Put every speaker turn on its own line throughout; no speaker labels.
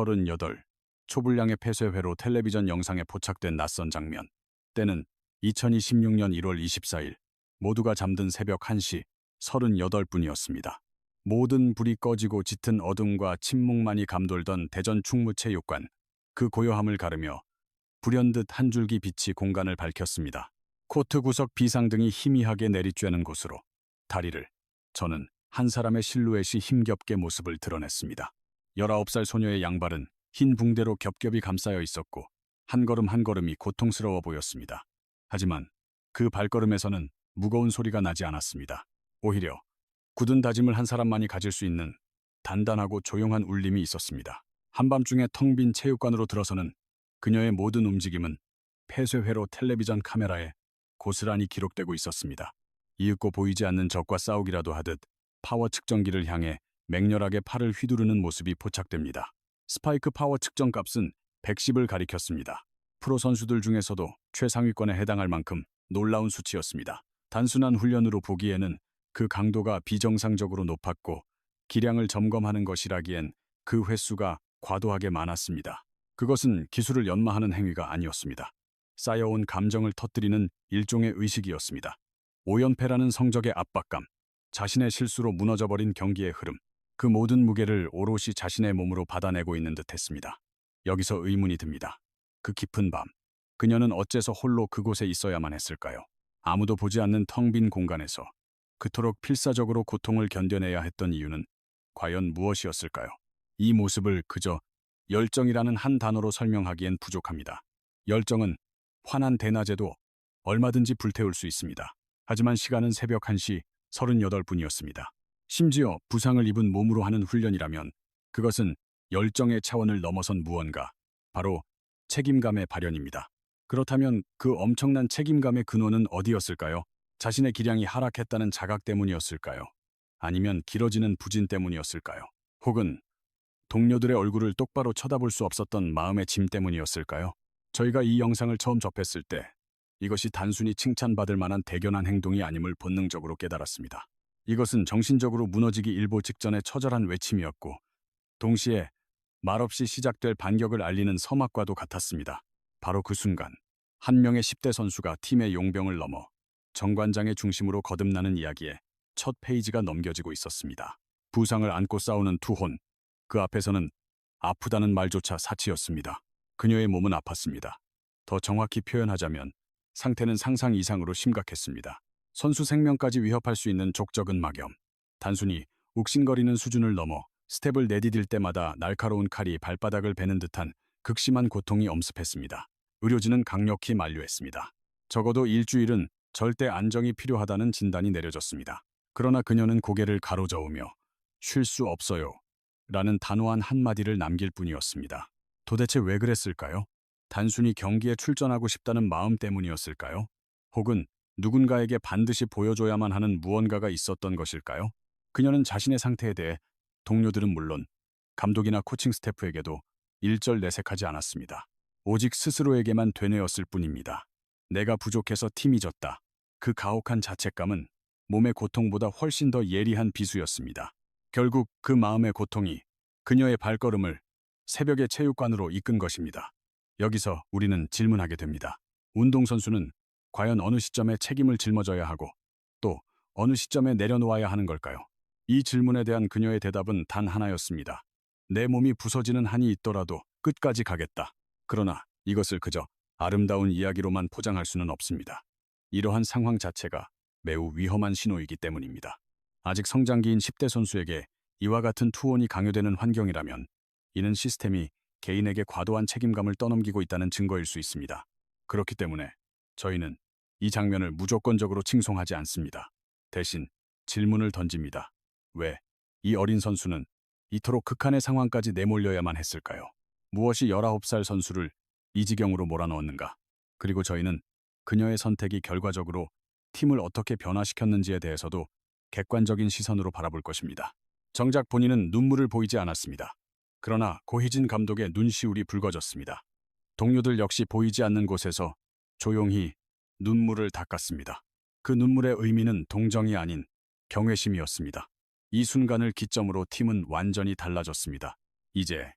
38. 초분량의 폐쇄회로 텔레비전 영상에 포착된 낯선 장면. 때는 2026년 1월 24일. 모두가 잠든 새벽 1시 38분이었습니다. 모든 불이 꺼지고 짙은 어둠과 침묵만이 감돌던 대전 충무체육관. 그 고요함을 가르며 불현듯 한 줄기 빛이 공간을 밝혔습니다. 코트 구석 비상등이 희미하게 내리쬐는 곳으로 저는 한 사람의 실루엣이 힘겹게 모습을 드러냈습니다. 19살 소녀의 양발은 흰 붕대로 겹겹이 감싸여 있었고 한 걸음 한 걸음이 고통스러워 보였습니다. 하지만 그 발걸음에서는 무거운 소리가 나지 않았습니다. 오히려 굳은 다짐을 한 사람만이 가질 수 있는 단단하고 조용한 울림이 있었습니다. 한밤중에 텅 빈 체육관으로 들어서는 그녀의 모든 움직임은 폐쇄회로 텔레비전 카메라에 고스란히 기록되고 있었습니다. 이윽고 보이지 않는 적과 싸우기라도 하듯 파워 측정기를 향해 맹렬하게 팔을 휘두르는 모습이 포착됩니다. 스파이크 파워 측정 값은 110을 가리켰습니다. 프로 선수들 중에서도 최상위권에 해당할 만큼 놀라운 수치였습니다. 단순한 훈련으로 보기에는 그 강도가 비정상적으로 높았고 기량을 점검하는 것이라기엔 그 횟수가 과도하게 많았습니다. 그것은 기술을 연마하는 행위가 아니었습니다. 쌓여온 감정을 터뜨리는 일종의 의식이었습니다. 5연패라는 성적의 압박감, 자신의 실수로 무너져버린 경기의 흐름, 그 모든 무게를 오롯이 자신의 몸으로 받아내고 있는 듯했습니다. 여기서 의문이 듭니다. 그 깊은 밤, 그녀는 어째서 홀로 그곳에 있어야만 했을까요? 아무도 보지 않는 텅 빈 공간에서 그토록 필사적으로 고통을 견뎌내야 했던 이유는 과연 무엇이었을까요? 이 모습을 그저 열정이라는 한 단어로 설명하기엔 부족합니다. 열정은 환한 대낮에도 얼마든지 불태울 수 있습니다. 하지만 시간은 새벽 1시 38분이었습니다. 심지어 부상을 입은 몸으로 하는 훈련이라면 그것은 열정의 차원을 넘어선 무언가, 바로 책임감의 발현입니다. 그렇다면 그 엄청난 책임감의 근원은 어디였을까요? 자신의 기량이 하락했다는 자각 때문이었을까요? 아니면 길어지는 부진 때문이었을까요? 혹은 동료들의 얼굴을 똑바로 쳐다볼 수 없었던 마음의 짐 때문이었을까요? 저희가 이 영상을 처음 접했을 때 이것이 단순히 칭찬받을 만한 대견한 행동이 아님을 본능적으로 깨달았습니다. 이것은 정신적으로 무너지기 일보 직전의 처절한 외침이었고 동시에 말없이 시작될 반격을 알리는 서막과도 같았습니다. 바로 그 순간 한 명의 10대 선수가 팀의 용병을 넘어 정관장의 중심으로 거듭나는 이야기에 첫 페이지가 넘겨지고 있었습니다. 부상을 안고 싸우는 투혼, 그 앞에서는 아프다는 말조차 사치였습니다. 그녀의 몸은 아팠습니다. 더 정확히 표현하자면 상태는 상상 이상으로 심각했습니다. 선수 생명까지 위협할 수 있는 족적은 막염. 단순히 욱신거리는 수준을 넘어 스텝을 내디딜 때마다 날카로운 칼이 발바닥을 베는 듯한 극심한 고통이 엄습했습니다. 의료진은 강력히 만류했습니다. 적어도 일주일은 절대 안정이 필요하다는 진단이 내려졌습니다. 그러나 그녀는 고개를 가로저으며 쉴 수 없어요 라는 단호한 한마디를 남길 뿐이었습니다. 도대체 왜 그랬을까요? 단순히 경기에 출전하고 싶다는 마음 때문이었을까요? 혹은 누군가에게 반드시 보여줘야만 하는 무언가가 있었던 것일까요? 그녀는 자신의 상태에 대해 동료들은 물론 감독이나 코칭 스태프에게도 일절 내색하지 않았습니다. 오직 스스로에게만 되뇌었을 뿐입니다. 내가 부족해서 팀이 졌다. 그 가혹한 자책감은 몸의 고통보다 훨씬 더 예리한 비수였습니다. 결국 그 마음의 고통이 그녀의 발걸음을 새벽의 체육관으로 이끈 것입니다. 여기서 우리는 질문하게 됩니다. 운동선수는 과연 어느 시점에 책임을 짊어져야 하고 또 어느 시점에 내려놓아야 하는 걸까요? 이 질문에 대한 그녀의 대답은 단 하나였습니다. 내 몸이 부서지는 한이 있더라도 끝까지 가겠다. 그러나 이것을 그저 아름다운 이야기로만 포장할 수는 없습니다. 이러한 상황 자체가 매우 위험한 신호이기 때문입니다. 아직 성장기인 10대 선수에게 이와 같은 투혼이 강요되는 환경이라면 이는 시스템이 개인에게 과도한 책임감을 떠넘기고 있다는 증거일 수 있습니다. 그렇기 때문에 저희는 이 장면을 무조건적으로 칭송하지 않습니다. 대신 질문을 던집니다. 왜 이 어린 선수는 이토록 극한의 상황까지 내몰려야만 했을까요? 무엇이 19살 선수를 이 지경으로 몰아넣었는가? 그리고 저희는 그녀의 선택이 결과적으로 팀을 어떻게 변화시켰는지에 대해서도 객관적인 시선으로 바라볼 것입니다. 정작 본인은 눈물을 보이지 않았습니다. 그러나 고희진 감독의 눈시울이 붉어졌습니다. 동료들 역시 보이지 않는 곳에서 조용히 눈물을 닦았습니다. 그 눈물의 의미는 동정이 아닌 경외심이었습니다. 이 순간을 기점으로 팀은 완전히 달라졌습니다. 이제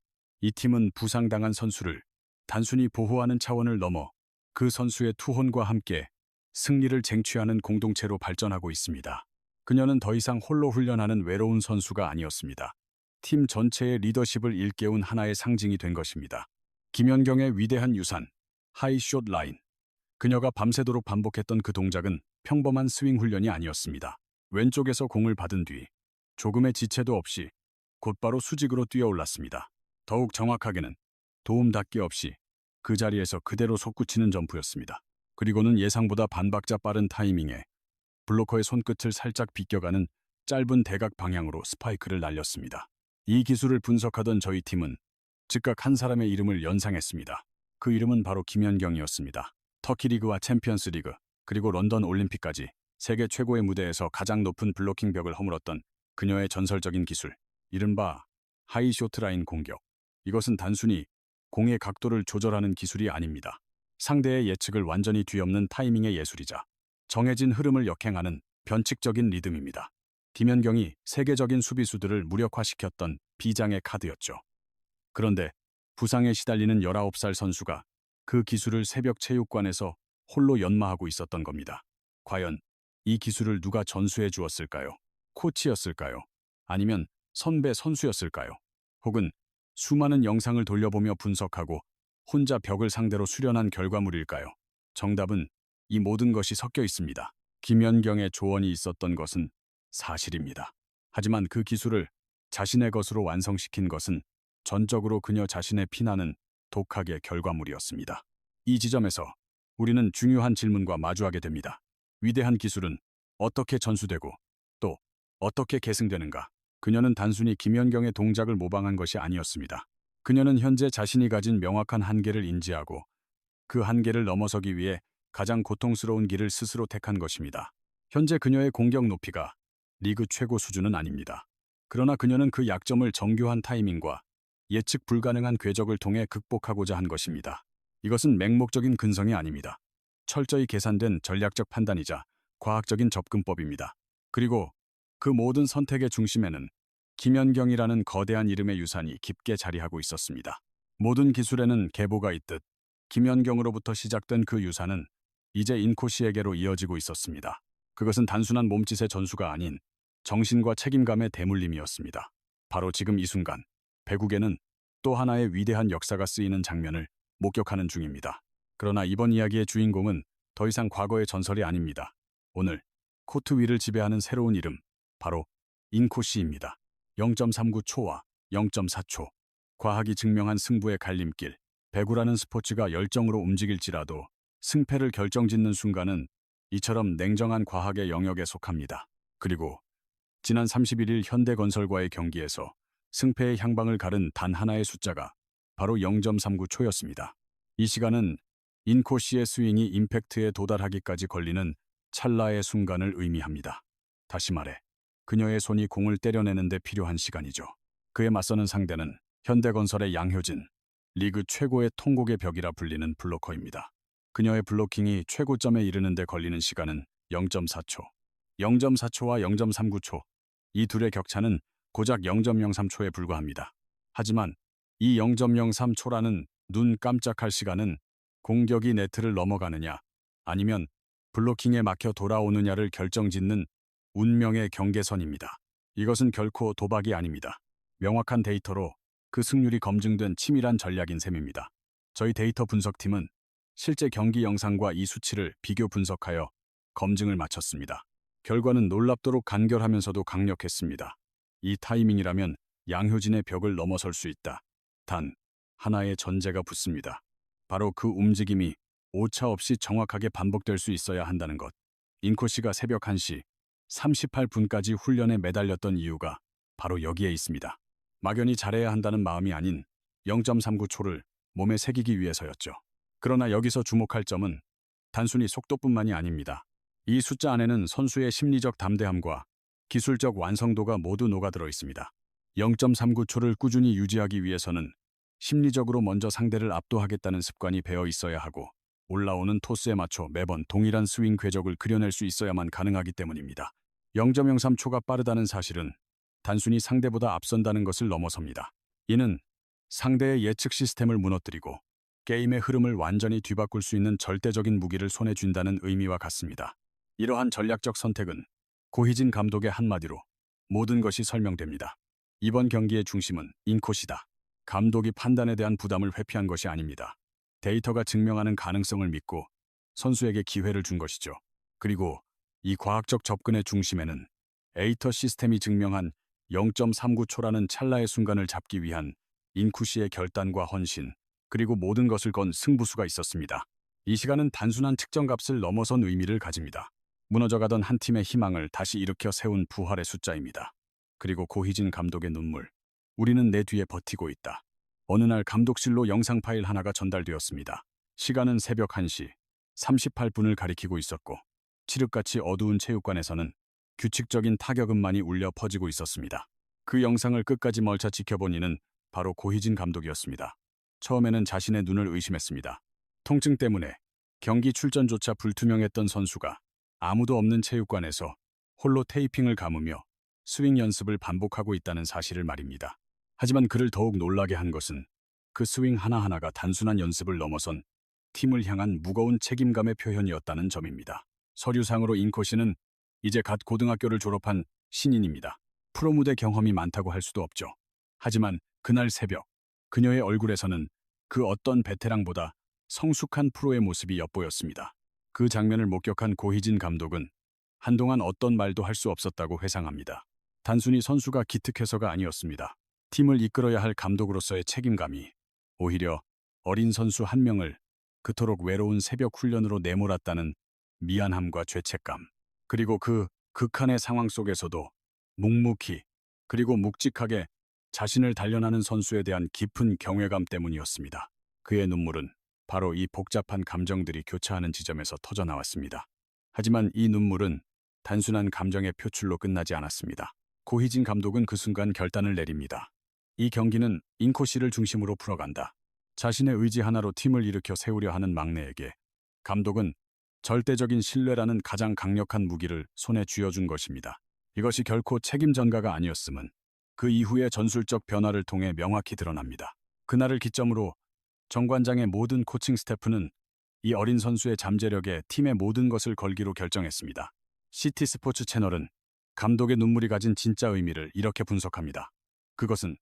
이 팀은 부상당한 선수를 단순히 보호하는 차원을 넘어 그 선수의 투혼과 함께 승리를 쟁취하는 공동체로 발전하고 있습니다. 그녀는 더 이상 홀로 훈련하는 외로운 선수가 아니었습니다. 팀 전체의 리더십을 일깨운 하나의 상징이 된 것입니다. 김연경의 위대한 유산, 하이숏 라인. 그녀가 밤새도록 반복했던 그 동작은 평범한 스윙 훈련이 아니었습니다. 왼쪽에서 공을 받은 뒤 조금의 지체도 없이 곧바로 수직으로 뛰어올랐습니다. 더욱 정확하게는 도움 닫기 없이 그 자리에서 그대로 솟구치는 점프였습니다. 그리고는 예상보다 반박자 빠른 타이밍에 블로커의 손끝을 살짝 비껴가는 짧은 대각 방향으로 스파이크를 날렸습니다. 이 기술을 분석하던 저희 팀은 즉각 한 사람의 이름을 연상했습니다. 그 이름은 바로 김연경이었습니다. 터키 리그와 챔피언스 리그, 그리고 런던 올림픽까지 세계 최고의 무대에서 가장 높은 블로킹 벽을 허물었던 그녀의 전설적인 기술, 이른바 하이 쇼트라인 공격. 이것은 단순히 공의 각도를 조절하는 기술이 아닙니다. 상대의 예측을 완전히 뒤엎는 타이밍의 예술이자 정해진 흐름을 역행하는 변칙적인 리듬입니다. 김연경이 세계적인 수비수들을 무력화시켰던 비장의 카드였죠. 그런데 부상에 시달리는 19살 선수가 그 기술을 새벽 체육관에서 홀로 연마하고 있었던 겁니다. 과연 이 기술을 누가 전수해 주었을까요? 코치였을까요? 아니면 선배 선수였을까요? 혹은 수많은 영상을 돌려보며 분석하고 혼자 벽을 상대로 수련한 결과물일까요? 정답은 이 모든 것이 섞여 있습니다. 김연경의 조언이 있었던 것은 사실입니다. 하지만 그 기술을 자신의 것으로 완성시킨 것은 전적으로 그녀 자신의 피나는 독학의 결과물이었습니다. 이 지점에서 우리는 중요한 질문과 마주하게 됩니다. 위대한 기술은 어떻게 전수되고 또 어떻게 계승되는가? 그녀는 단순히 김연경의 동작을 모방한 것이 아니었습니다. 그녀는 현재 자신이 가진 명확한 한계를 인지하고 그 한계를 넘어서기 위해 가장 고통스러운 길을 스스로 택한 것입니다. 현재 그녀의 공격 높이가 리그 최고 수준은 아닙니다. 그러나 그녀는 그 약점을 정교한 타이밍과 예측 불가능한 궤적을 통해 극복하고자 한 것입니다. 이것은 맹목적인 근성이 아닙니다. 철저히 계산된 전략적 판단이자 과학적인 접근법입니다. 그리고 그 모든 선택의 중심에는 김연경이라는 거대한 이름의 유산이 깊게 자리하고 있었습니다. 모든 기술에는 계보가 있듯 김연경으로부터 시작된 그 유산은 이제 인코 씨에게로 이어지고 있었습니다. 그것은 단순한 몸짓의 전수가 아닌 정신과 책임감의 대물림이었습니다. 바로 지금 이 순간, 배구계는 또 하나의 위대한 역사가 쓰이는 장면을 목격하는 중입니다. 그러나 이번 이야기의 주인공은 더 이상 과거의 전설이 아닙니다. 오늘 코트 위를 지배하는 새로운 이름, 바로 인코 씨입니다. 0.39초와 0.4초. 과학이 증명한 승부의 갈림길. 배구라는 스포츠가 열정으로 움직일지라도 승패를 결정짓는 순간은 이처럼 냉정한 과학의 영역에 속합니다. 그리고 지난 31일 현대건설과의 경기에서 승패의 향방을 가른 단 하나의 숫자가 바로 0.39초였습니다. 이 시간은 인코 씨의 스윙이 임팩트에 도달하기까지 걸리는 찰나의 순간을 의미합니다. 다시 말해, 그녀의 손이 공을 때려내는 데 필요한 시간이죠. 그에 맞서는 상대는 현대건설의 양효진, 리그 최고의 통곡의 벽이라 불리는 블로커입니다. 그녀의 블로킹이 최고점에 이르는 데 걸리는 시간은 0.4초. 0.4초와 0.39초. 이 둘의 격차는 고작 0.03초에 불과합니다. 하지만 이 0.03초라는 눈 깜짝할 시간은 공격이 네트를 넘어가느냐 아니면 블로킹에 막혀 돌아오느냐를 결정짓는 운명의 경계선입니다. 이것은 결코 도박이 아닙니다. 명확한 데이터로 그 승률이 검증된 치밀한 전략인 셈입니다. 저희 데이터 분석팀은 실제 경기 영상과 이 수치를 비교 분석하여 검증을 마쳤습니다. 결과는 놀랍도록 간결하면서도 강력했습니다. 이 타이밍이라면 양효진의 벽을 넘어설 수 있다. 단, 하나의 전제가 붙습니다. 바로 그 움직임이 오차 없이 정확하게 반복될 수 있어야 한다는 것. 인코 씨가 새벽 1시 38분까지 훈련에 매달렸던 이유가 바로 여기에 있습니다. 막연히 잘해야 한다는 마음이 아닌 0.39초를 몸에 새기기 위해서였죠. 그러나 여기서 주목할 점은 단순히 속도뿐만이 아닙니다. 이 숫자 안에는 선수의 심리적 담대함과 기술적 완성도가 모두 녹아들어 있습니다. 0.39초를 꾸준히 유지하기 위해서는 심리적으로 먼저 상대를 압도하겠다는 습관이 배어 있어야 하고 올라오는 토스에 맞춰 매번 동일한 스윙 궤적을 그려낼 수 있어야만 가능하기 때문입니다. 0.03초가 빠르다는 사실은 단순히 상대보다 앞선다는 것을 넘어섭니다. 이는 상대의 예측 시스템을 무너뜨리고 게임의 흐름을 완전히 뒤바꿀 수 있는 절대적인 무기를 손에 쥔다는 의미와 같습니다. 이러한 전략적 선택은 고희진 감독의 한마디로 모든 것이 설명됩니다. 이번 경기의 중심은 인콧이다. 감독이 판단에 대한 부담을 회피한 것이 아닙니다. 데이터가 증명하는 가능성을 믿고 선수에게 기회를 준 것이죠. 그리고 이 과학적 접근의 중심에는 에이터 시스템이 증명한 0.39초라는 찰나의 순간을 잡기 위한 인쿠시의 결단과 헌신, 그리고 모든 것을 건 승부수가 있었습니다. 이 시간은 단순한 측정값을 넘어선 의미를 가집니다. 무너져가던 한 팀의 희망을 다시 일으켜 세운 부활의 숫자입니다. 그리고 고희진 감독의 눈물. 우리는 내 뒤에 버티고 있다. 어느 날 감독실로 영상 파일 하나가 전달되었습니다. 시간은 새벽 1시 38분을 가리키고 있었고 칠흑같이 어두운 체육관에서는 규칙적인 타격음만이 울려 퍼지고 있었습니다. 그 영상을 끝까지 멀차 지켜본 이는 바로 고희진 감독이었습니다. 처음에는 자신의 눈을 의심했습니다. 통증 때문에 경기 출전조차 불투명했던 선수가 아무도 없는 체육관에서 홀로 테이핑을 감으며 스윙 연습을 반복하고 있다는 사실을 말입니다. 하지만 그를 더욱 놀라게 한 것은 그 스윙 하나하나가 단순한 연습을 넘어선 팀을 향한 무거운 책임감의 표현이었다는 점입니다. 서류상으로 인코시는 이제 갓 고등학교를 졸업한 신인입니다. 프로 무대 경험이 많다고 할 수도 없죠. 하지만 그날 새벽 그녀의 얼굴에서는 그 어떤 베테랑보다 성숙한 프로의 모습이 엿보였습니다. 그 장면을 목격한 고희진 감독은 한동안 어떤 말도 할 수 없었다고 회상합니다. 단순히 선수가 기특해서가 아니었습니다. 팀을 이끌어야 할 감독으로서의 책임감이 오히려 어린 선수 한 명을 그토록 외로운 새벽 훈련으로 내몰았다는 미안함과 죄책감, 그리고 그 극한의 상황 속에서도 묵묵히 그리고 묵직하게 자신을 단련하는 선수에 대한 깊은 경외감 때문이었습니다. 그의 눈물은 바로 이 복잡한 감정들이 교차하는 지점에서 터져나왔습니다. 하지만 이 눈물은 단순한 감정의 표출로 끝나지 않았습니다. 고희진 감독은 그 순간 결단을 내립니다. 이 경기는 인코시를 중심으로 풀어간다. 자신의 의지 하나로 팀을 일으켜 세우려 하는 막내에게 감독은 절대적인 신뢰라는 가장 강력한 무기를 손에 쥐어준 것입니다. 이것이 결코 책임 전가가 아니었음은 그 이후의 전술적 변화를 통해 명확히 드러납니다. 그날을 기점으로 정관장의 모든 코칭 스태프는 이 어린 선수의 잠재력에 팀의 모든 것을 걸기로 결정했습니다. CT 스포츠 채널은 감독의 눈물이 가진 진짜 의미를 이렇게 분석합니다. 그것은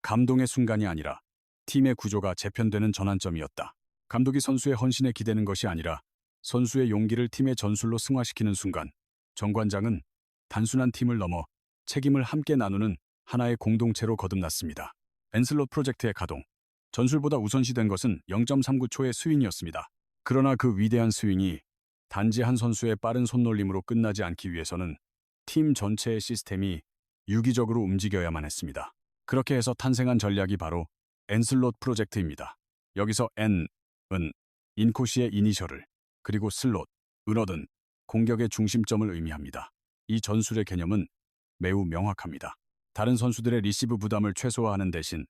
감동의 순간이 아니라 팀의 구조가 재편되는 전환점이었다. 감독이 선수의 헌신에 기대는 것이 아니라 선수의 용기를 팀의 전술로 승화시키는 순간, 정관장은 단순한 팀을 넘어 책임을 함께 나누는 하나의 공동체로 거듭났습니다. 엔슬롯 프로젝트의 가동. 전술보다 우선시된 것은 0.39초의 스윙이었습니다. 그러나 그 위대한 스윙이 단지 한 선수의 빠른 손놀림으로 끝나지 않기 위해서는 팀 전체의 시스템이 유기적으로 움직여야만 했습니다. 그렇게 해서 탄생한 전략이 바로 엔슬롯 프로젝트입니다. 여기서 N은 인코시의 이니셜을, 그리고 슬롯, 얻은 공격의 중심점을 의미합니다. 이 전술의 개념은 매우 명확합니다. 다른 선수들의 리시브 부담을 최소화하는 대신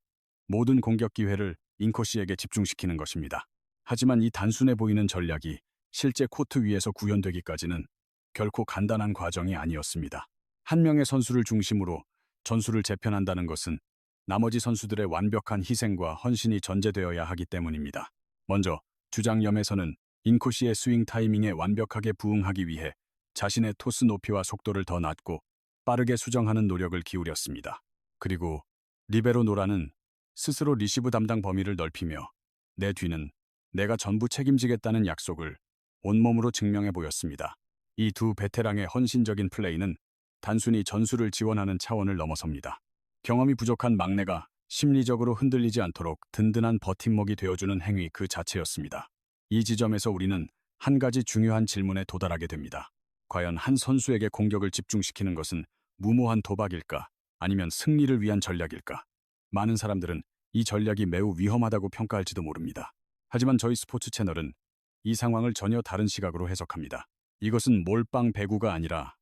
모든 공격 기회를 인코시에게 집중시키는 것입니다. 하지만 이 단순해 보이는 전략이 실제 코트 위에서 구현되기까지는 결코 간단한 과정이 아니었습니다. 한 명의 선수를 중심으로 전술을 재편한다는 것은 나머지 선수들의 완벽한 희생과 헌신이 전제되어야 하기 때문입니다. 먼저 주장염에서는 인코시의 스윙 타이밍에 완벽하게 부응하기 위해 자신의 토스 높이와 속도를 더 낮고 빠르게 수정하는 노력을 기울였습니다. 그리고 리베로 노라는 스스로 리시브 담당 범위를 넓히며 내 뒤는 내가 전부 책임지겠다는 약속을 온몸으로 증명해 보였습니다. 이 두 베테랑의 헌신적인 플레이는 단순히 전술을 지원하는 차원을 넘어섭니다. 경험이 부족한 막내가 심리적으로 흔들리지 않도록 든든한 버팀목이 되어주는 행위 그 자체였습니다. 이 지점에서 우리는 한 가지 중요한 질문에 도달하게 됩니다. 과연 한 선수에게 공격을 집중시키는 것은 무모한 도박일까? 아니면 승리를 위한 전략일까? 많은 사람들은 이 전략이 매우 위험하다고 평가할지도 모릅니다. 하지만 저희 스포츠 채널은 이 상황을 전혀 다른 시각으로 해석합니다. 이것은 몰빵 배구가 아니라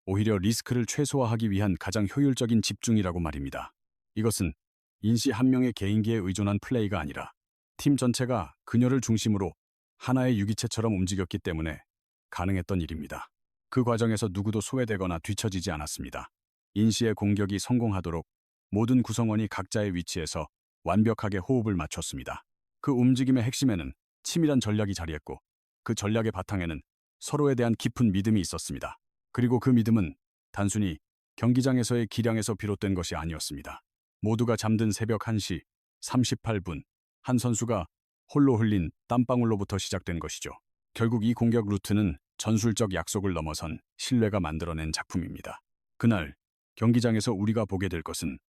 오히려 리스크를 최소화하기 위한 가장 효율적인 집중이라고 말입니다. 이것은 인시 한 명의 개인기에 의존한 플레이가 아니라 팀 전체가 그녀를 중심으로 하나의 유기체처럼 움직였기 때문에 가능했던 일입니다. 그 과정에서 누구도 소외되거나 뒤처지지 않았습니다. 인시의 공격이 성공하도록 모든 구성원이 각자의 위치에서 완벽하게 호흡을 맞췄습니다. 그 움직임의 핵심에는 치밀한 전략이 자리했고 그 전략의 바탕에는 서로에 대한 깊은 믿음이 있었습니다. 그리고 그 믿음은 단순히 경기장에서의 기량에서 비롯된 것이 아니었습니다. 모두가 잠든 새벽 1시 38분, 한 선수가 홀로 흘린 땀방울로부터 시작된 것이죠. 결국 이 공격 루트는 전술적 약속을 넘어선 신뢰가 만들어낸 작품입니다. 그날 경기장에서 우리가 보게 될 것은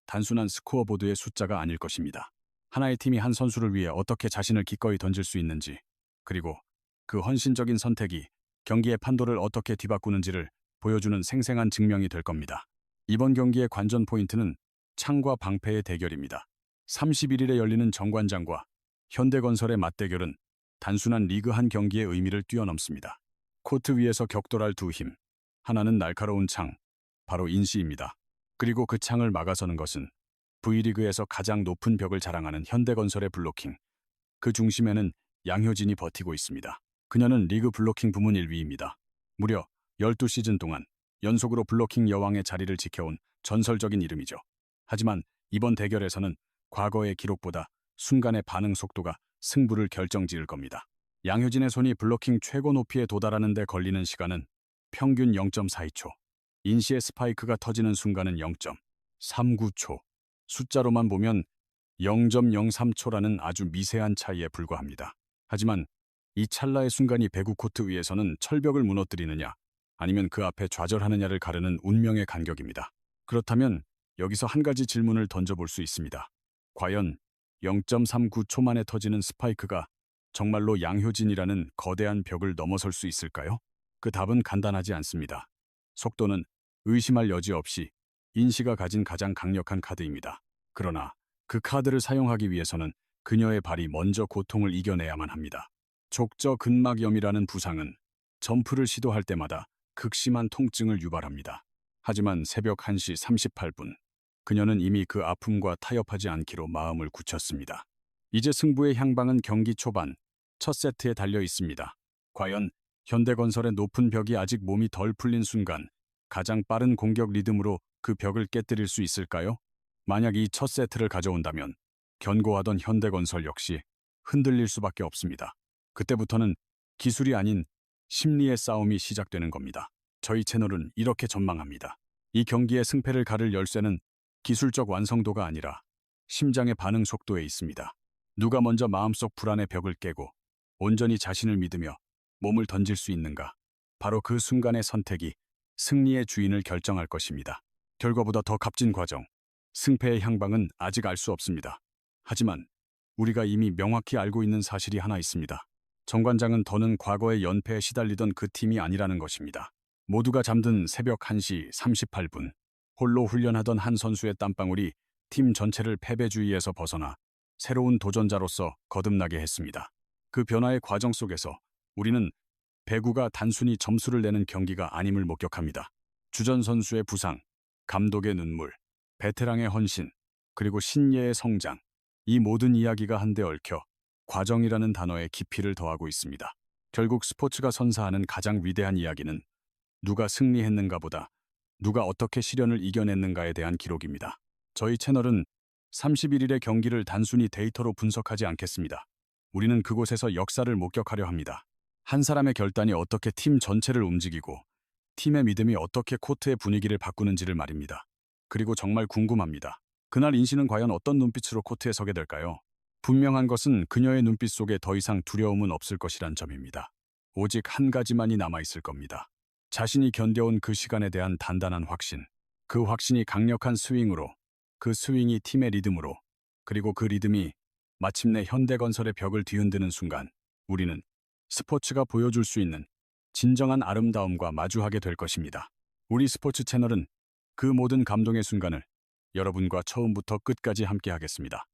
단순한 스코어보드의 숫자가 아닐 것입니다. 하나의 팀이 한 선수를 위해 어떻게 자신을 기꺼이 던질 수 있는지, 그리고 그 헌신적인 선택이 경기의 판도를 어떻게 뒤바꾸는지를 보여주는 생생한 증명이 될 겁니다. 이번 경기의 관전 포인트는 창과 방패의 대결입니다. 31일에 열리는 정관장과 현대건설의 맞대결은 단순한 리그 한 경기의 의미를 뛰어넘습니다. 코트 위에서 격돌할 두 힘, 하나는 날카로운 창, 바로 인시입니다. 그리고 그 창을 막아서는 것은 V리그에서 가장 높은 벽을 자랑하는 현대건설의 블로킹. 그 중심에는 양효진이 버티고 있습니다. 그녀는 리그 블로킹 부문 1위입니다. 무려 12시즌 동안 연속으로 블로킹 여왕의 자리를 지켜온 전설적인 이름이죠. 하지만 이번 대결에서는 과거의 기록보다 순간의 반응 속도가 승부를 결정지을 겁니다. 양효진의 손이 블로킹 최고 높이에 도달하는 데 걸리는 시간은 평균 0.42초, 인시의 스파이크가 터지는 순간은 0.39초, 숫자로만 보면 0.03초라는 아주 미세한 차이에 불과합니다. 하지만 이 찰나의 순간이 배구 코트 위에서는 철벽을 무너뜨리느냐 아니면 그 앞에 좌절하느냐를 가르는 운명의 간격입니다. 그렇다면 여기서 한 가지 질문을 던져볼 수 있습니다. 과연 0.39초 만에 터지는 스파이크가 정말로 양효진이라는 거대한 벽을 넘어설 수 있을까요? 그 답은 간단하지 않습니다. 속도는 의심할 여지 없이 인시가 가진 가장 강력한 카드입니다. 그러나 그 카드를 사용하기 위해서는 그녀의 발이 먼저 고통을 이겨내야만 합니다. 족저근막염이라는 부상은 점프를 시도할 때마다 극심한 통증을 유발합니다. 하지만 새벽 1시 38분, 그녀는 이미 그 아픔과 타협하지 않기로 마음을 굳혔습니다. 이제 승부의 향방은 경기 초반, 첫 세트에 달려 있습니다. 과연 현대건설의 높은 벽이 아직 몸이 덜 풀린 순간 가장 빠른 공격 리듬으로 그 벽을 깨뜨릴 수 있을까요? 만약 이 첫 세트를 가져온다면 견고하던 현대건설 역시 흔들릴 수밖에 없습니다. 그때부터는 기술이 아닌 심리의 싸움이 시작되는 겁니다. 저희 채널은 이렇게 전망합니다. 이 경기의 승패를 가를 열쇠는 기술적 완성도가 아니라 심장의 반응 속도에 있습니다. 누가 먼저 마음속 불안의 벽을 깨고 온전히 자신을 믿으며 몸을 던질 수 있는가? 바로 그 순간의 선택이 승리의 주인을 결정할 것입니다. 결과보다 더 값진 과정, 승패의 향방은 아직 알 수 없습니다. 하지만 우리가 이미 명확히 알고 있는 사실이 하나 있습니다. 정관장은 더는 과거의 연패에 시달리던 그 팀이 아니라는 것입니다. 모두가 잠든 새벽 1시 38분, 홀로 훈련하던 한 선수의 땀방울이 팀 전체를 패배주의에서 벗어나 새로운 도전자로서 거듭나게 했습니다. 그 변화의 과정 속에서 우리는 배구가 단순히 점수를 내는 경기가 아님을 목격합니다. 주전 선수의 부상, 감독의 눈물, 베테랑의 헌신, 그리고 신예의 성장, 이 모든 이야기가 한데 얽혀 과정이라는 단어에 깊이를 더하고 있습니다. 결국 스포츠가 선사하는 가장 위대한 이야기는 누가 승리했는가 보다 누가 어떻게 시련을 이겨냈는가에 대한 기록입니다. 저희 채널은 31일의 경기를 단순히 데이터로 분석하지 않겠습니다. 우리는 그곳에서 역사를 목격하려 합니다. 한 사람의 결단이 어떻게 팀 전체를 움직이고 팀의 믿음이 어떻게 코트의 분위기를 바꾸는지를 말입니다. 그리고 정말 궁금합니다. 그날 인시는 과연 어떤 눈빛으로 코트에 서게 될까요? 분명한 것은 그녀의 눈빛 속에 더 이상 두려움은 없을 것이란 점입니다. 오직 한 가지만이 남아있을 겁니다. 자신이 견뎌온 그 시간에 대한 단단한 확신, 그 확신이 강력한 스윙으로, 그 스윙이 팀의 리듬으로, 그리고 그 리듬이 마침내 현대건설의 벽을 뒤흔드는 순간 우리는 스포츠가 보여줄 수 있는 진정한 아름다움과 마주하게 될 것입니다. 우리 스포츠 채널은 그 모든 감동의 순간을 여러분과 처음부터 끝까지 함께하겠습니다.